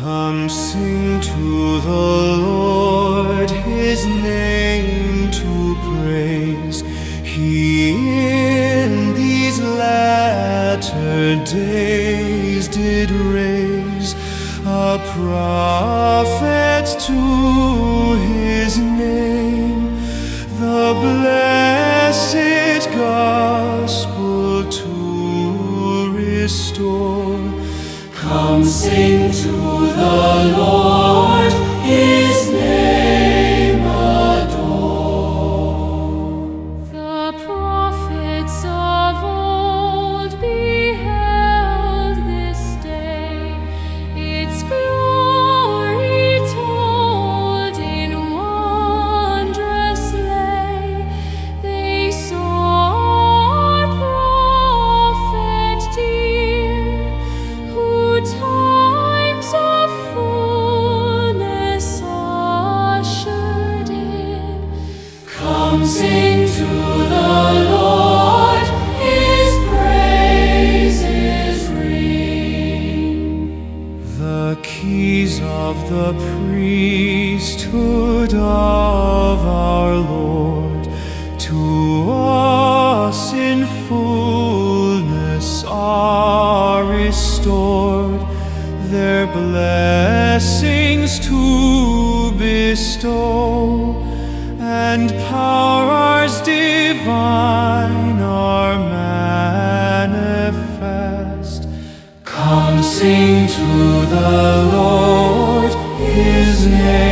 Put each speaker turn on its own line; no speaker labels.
Come sing to the Lord, His name to praise. He in these latter days did raise a prophet to His name, the blessed gospel to restore.
Come sing to the Lord, His name adore.
The prophets of old beheld this day, its glory told in wondrous lay. They saw our prophet dear, who times of fullness ushered in.
Come sing to the Lord, His praises ring.
The keys of the priesthood of our Lord to us in fullness are restored, their blessings to bestow, and powers divine are manifest. Come sing to the Lord, His name